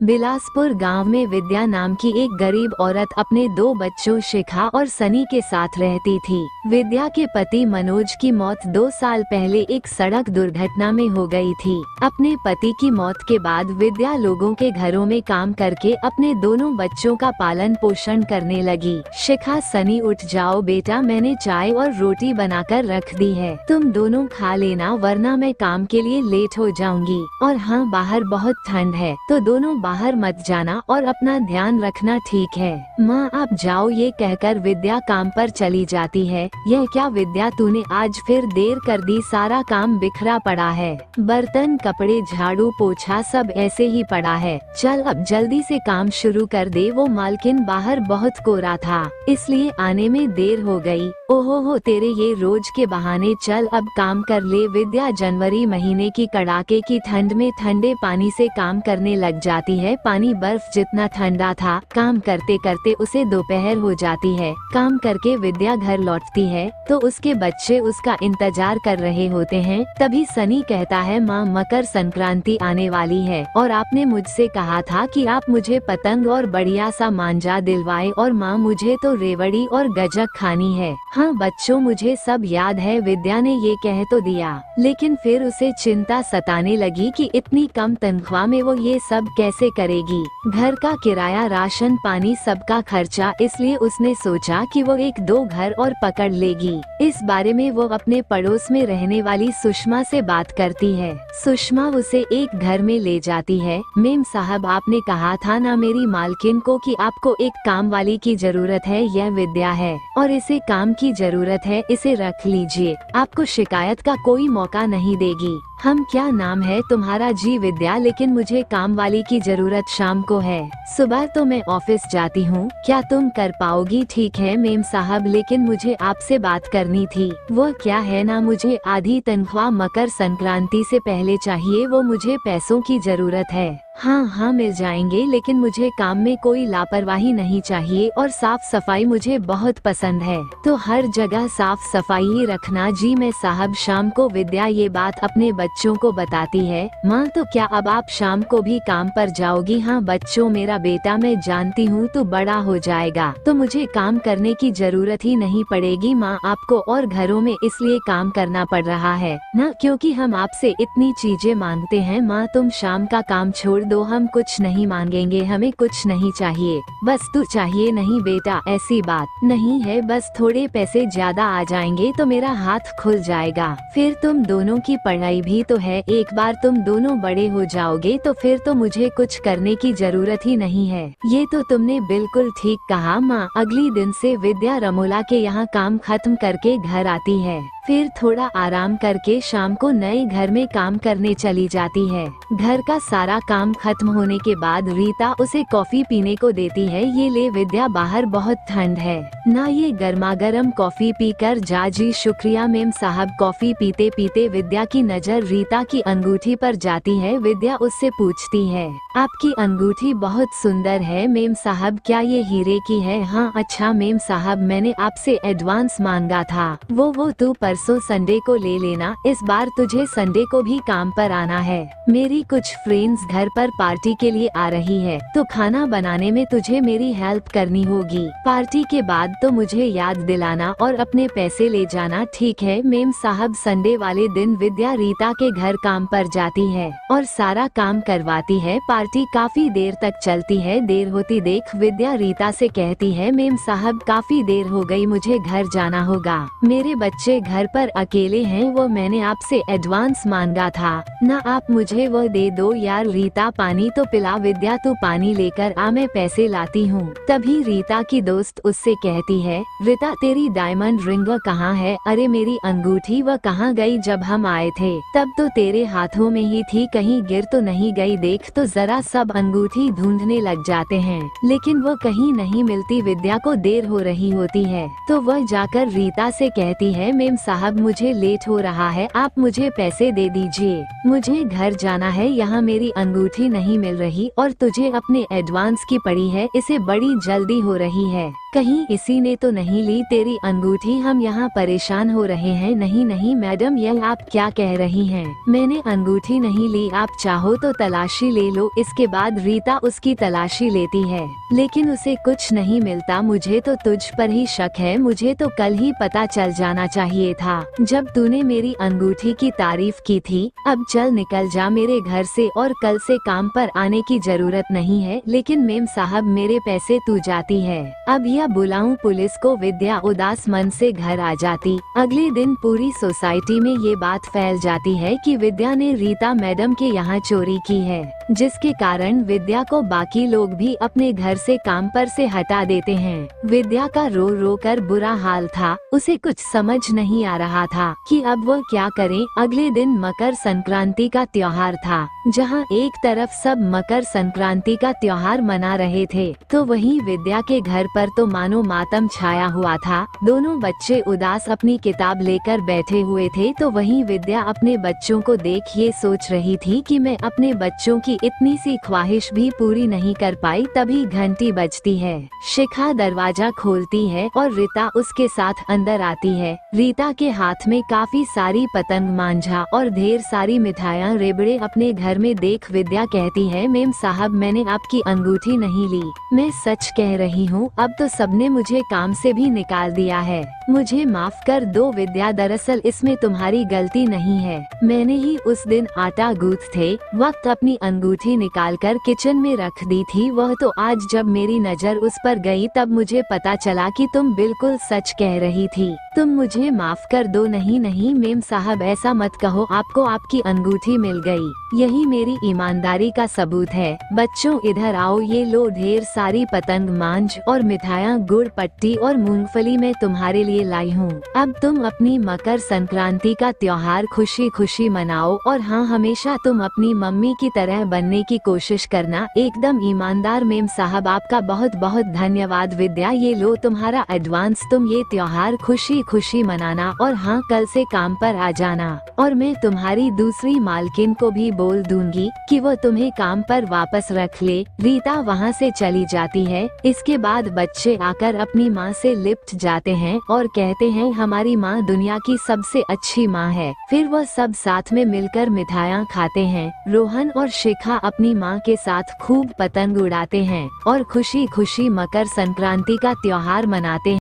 बिलासपुर गांव में विद्या नाम की एक गरीब औरत अपने 2 बच्चों शिखा और सनी के साथ रहती थी। विद्या के पति मनोज की मौत 2 साल पहले एक सड़क दुर्घटना में हो गई थी। अपने पति की मौत के बाद विद्या लोगों के घरों में काम करके अपने दोनों बच्चों का पालन पोषण करने लगी। शिखा, सनी उठ जाओ बेटा, मैंने चाय और रोटी बनाकर रख दी है, तुम दोनों खा लेना वरना मैं काम के लिए लेट हो जाऊंगी। और हाँ, बाहर बहुत ठंड है तो दोनों बाहर मत जाना और अपना ध्यान रखना, ठीक है माँ आप जाओ। ये कहकर विद्या काम पर चली जाती है। यह क्या विद्या, तूने आज फिर देर कर दी, सारा काम बिखरा पड़ा है, बर्तन कपड़े झाड़ू पोछा सब ऐसे ही पड़ा है, चल अब जल्दी से काम शुरू कर दे। वो मालकिन बाहर बहुत कोहरा था इसलिए आने में देर हो गई। ओहो हो तेरे ये रोज के बहाने, चल अब काम कर ले। विद्या जनवरी महीने की कड़ाके की ठंड में ठंडे पानी से काम करने लग जाती है। पानी बर्फ जितना ठंडा था। काम करते करते उसे दोपहर हो जाती है। काम करके विद्या घर लौटती है तो उसके बच्चे उसका इंतजार कर रहे होते हैं। तभी सनी कहता है, माँ मकर संक्रांति आने वाली है और आपने मुझसे कहा था कि आप मुझे पतंग और बढ़िया सा मांझा दिलवाए, और माँ मुझे तो रेवड़ी और गजक खानी है। हाँ बच्चों, मुझे सब याद है, विद्या ने ये कह तो दिया, लेकिन फिर उसे चिंता सताने लगी कि इतनी कम तनख्वाह में वो ये सब कैसे करेगी। घर का किराया, राशन पानी, सबका खर्चा, इसलिए उसने सोचा कि वो 1-2 घर और पकड़ लेगी। इस बारे में वो अपने पड़ोस में रहने वाली सुषमा से बात करती है। सुषमा उसे एक घर में ले जाती है। मेम साहब, आपने कहा था ना मेरी मालकिन को कि आपको एक काम वाली की जरूरत है, यह विद्या है और इसे काम की जरूरत है, इसे रख लीजिए, आपको शिकायत का कोई मौका नहीं देगी। हम, क्या नाम है तुम्हारा? जी विद्या, लेकिन मुझे काम वाली की जरूरत शाम को है, सुबह तो मैं ऑफिस जाती हूँ, क्या तुम कर पाओगी? ठीक है मेम साहब, लेकिन मुझे आपसे बात करनी थी। वो क्या है ना, मुझे आधी तनख्वाह मकर संक्रांति से पहले चाहिए, वो मुझे पैसों की जरूरत है। हाँ हाँ मिल जाएंगे, लेकिन मुझे काम में कोई लापरवाही नहीं चाहिए और साफ सफाई मुझे बहुत पसंद है, तो हर जगह साफ सफाई ही रखना। जी मैं साहब। शाम को विद्या ये बात अपने बच्चों को बताती है। माँ, तो क्या अब आप शाम को भी काम पर जाओगी? हाँ बच्चों, मेरा बेटा, मैं जानती हूँ तू बड़ा हो जाएगा तो मुझे काम करने की जरूरत ही नहीं पड़ेगी माँ, आपको और घरों में इसलिए काम करना पड़ रहा है ना क्योंकि हम आपसे इतनी चीजें मांगते हैं। माँ, तुम शाम का काम छोड़ दो, हम कुछ नहीं मांगेंगे, हमें कुछ नहीं चाहिए, बस तू चाहिए। नहीं बेटा, ऐसी बात नहीं है, बस थोड़े पैसे ज्यादा आ जाएंगे तो मेरा हाथ खुल जाएगा, फिर तुम दोनों की पढ़ाई भी तो है, एक बार तुम दोनों बड़े हो जाओगे तो फिर तो मुझे कुछ करने की जरूरत ही नहीं है। ये तो तुमने बिल्कुल ठीक कहा माँ। अगली दिन से विद्या रमोला के यहाँ काम खत्म करके घर आती है, फिर थोड़ा आराम करके शाम को नए घर में काम करने चली जाती है। घर का सारा काम खत्म होने के बाद रीता उसे कॉफी पीने को देती है। ये ले विद्या, बाहर बहुत ठंड है ना, ये गर्मागर्म कॉफी पीकर जा। जी शुक्रिया मेम साहब। कॉफी पीते पीते विद्या की नजर रीता की अंगूठी पर जाती है। विद्या उससे पूछती है, आपकी अंगूठी बहुत सुंदर है मेम साहब, क्या ये हीरे की है? हाँ। अच्छा मेम साहब, मैंने आपसे एडवांस मांगा था, वो तू परसों संडे को ले लेना, इस बार तुझे संडे को भी काम पर आना है। मेरी कुछ फ्रेंड्स घर पर पार्टी के लिए आ रही है तो खाना बनाने में तुझे मेरी हेल्प करनी होगी। पार्टी के बाद तो मुझे याद दिलाना और अपने पैसे ले जाना। ठीक है मेम साहब। संडे वाले दिन विद्या रीता के घर काम पर जाती है और सारा काम करवाती है। पार्टी काफी देर तक चलती है। देर होती देख विद्या रीता से कहती है, मेम साहब काफी देर हो गई, मुझे घर जाना होगा, मेरे बच्चे घर पर अकेले हैं, वो मैंने आपसे एडवांस मांगा था ना, आप मुझे वो दे दो यार। रीता, पानी तो पिला। विद्या, तू पानी लेकर आ, मैं पैसे लाती हूँ। तभी रीता की दोस्त उससे कहती है, रीता तेरी डायमंड रिंग कहाँ है? अरे मेरी अंगूठी वह कहाँ गई? जब हम आए थे तब तो तेरे हाथों में ही थी, कहीं गिर तो नहीं गई? देख तो जरा, सब अंगूठी ढूंढने लग जाते हैं लेकिन वो कहीं नहीं मिलती। विद्या को देर हो रही होती है तो वह जाकर रीता से कहती है, मेम साहब मुझे लेट हो रहा है, आप मुझे पैसे दे दीजिए, मुझे घर जाना है, यहाँ मेरी अंगूठी नहीं मिल रही और तुझे अपने एडवांस की पड़ी है, इसे बड़ी जल्दी हो रही है। कहीं इसी ने तो नहीं ली तेरी अंगूठी, हम यहाँ परेशान हो रहे हैं। नहीं नहीं मैडम, यह आप क्या कह रही हैं? मैंने अंगूठी नहीं ली, आप चाहो तो तलाशी ले लो। इसके बाद रीता उसकी तलाशी लेती है, लेकिन उसे कुछ नहीं मिलता। मुझे तो तुझ पर ही शक है, मुझे तो कल ही पता चल जाना चाहिए था जब तूने मेरी अंगूठी की तारीफ की थी। अब चल निकल जा मेरे घर से, और कल से काम पर आने की जरूरत नहीं है। लेकिन मेम साहब मेरे पैसे, तू जाती है अब या बुलाऊं पुलिस को? विद्या उदास मन से घर आ जाती। अगले दिन पूरी सोसाइटी में ये बात फैल जाती है कि विद्या ने रीता मैडम के यहाँ चोरी की है, जिसके कारण विद्या को बाकी लोग भी अपने घर से काम पर से हटा देते हैं। विद्या का रो रो कर बुरा हाल था, उसे कुछ समझ नहीं आ रहा था कि अब वो क्या करे। अगले दिन मकर संक्रांति का त्योहार था, जहाँ एक तरफ सब मकर संक्रांति का त्योहार मना रहे थे, तो वहीं विद्या के घर पर तो मानो मातम छाया हुआ था। दोनों बच्चे उदास अपनी किताब लेकर बैठे हुए थे, तो वहीं विद्या अपने बच्चों को देख ये सोच रही थी कि मैं अपने बच्चों की इतनी सी ख्वाहिश भी पूरी नहीं कर पाई। तभी घंटी बजती है, शिखा दरवाजा खोलती है और रीता उसके साथ अंदर आती है। रीता के हाथ में काफी सारी पतंग, मांझा और ढेर सारी मिठाइयाँ, रेबड़े अपने घर में देख विद्या कहती है, मेम साहब मैंने आपकी अंगूठी नहीं ली, मैं सच कह रही हूँ। अब तो सबने मुझे काम से भी निकाल दिया है, मुझे माफ कर दो विद्या, दरअसल इसमें तुम्हारी गलती नहीं है। मैंने ही उस दिन आटा गूंथते वक्त अपनी अंगूठी निकालकर किचन में रख दी थी। वह तो आज जब मेरी नजर उस पर गई तब मुझे पता चला कि तुम बिल्कुल सच कह रही थी। तुम मुझे माफ कर दो। नहीं नहीं मेम साहब ऐसा मत कहो, आपको आपकी अंगूठी मिल गई, यही मेरी ईमानदारी का सबूत है। बच्चों इधर आओ, ये लो ढेर सारी पतंग, मांझ और मिठाइयाँ, गुड़, पट्टी और मूंगफली मैं तुम्हारे लिए लाई हूँ। अब तुम अपनी मकर संक्रांति का त्योहार खुशी खुशी मनाओ, और हाँ हमेशा तुम अपनी मम्मी की तरह बनने की कोशिश करना, एकदम ईमानदार। मेम साहब आपका बहुत बहुत धन्यवाद। विद्या ये लो तुम्हारा एडवांस, तुम ये त्योहार खुशी खुशी मनाना, और हाँ कल से काम पर आ जाना, और मैं तुम्हारी दूसरी मालकिन को भी बोल दूंगी कि वो तुम्हें काम पर वापस रख ले। रीता वहाँ से चली जाती है। इसके बाद बच्चे आकर अपनी माँ से लिपट जाते हैं और कहते हैं हमारी माँ दुनिया की सबसे अच्छी माँ है। फिर वो सब साथ में मिलकर मिठाइयाँ खाते हैं। रोहन और शिखा अपनी माँ के साथ खूब पतंग उड़ाते हैं और खुशी खुशी मकर संक्रांति का त्योहार मनाते हैं।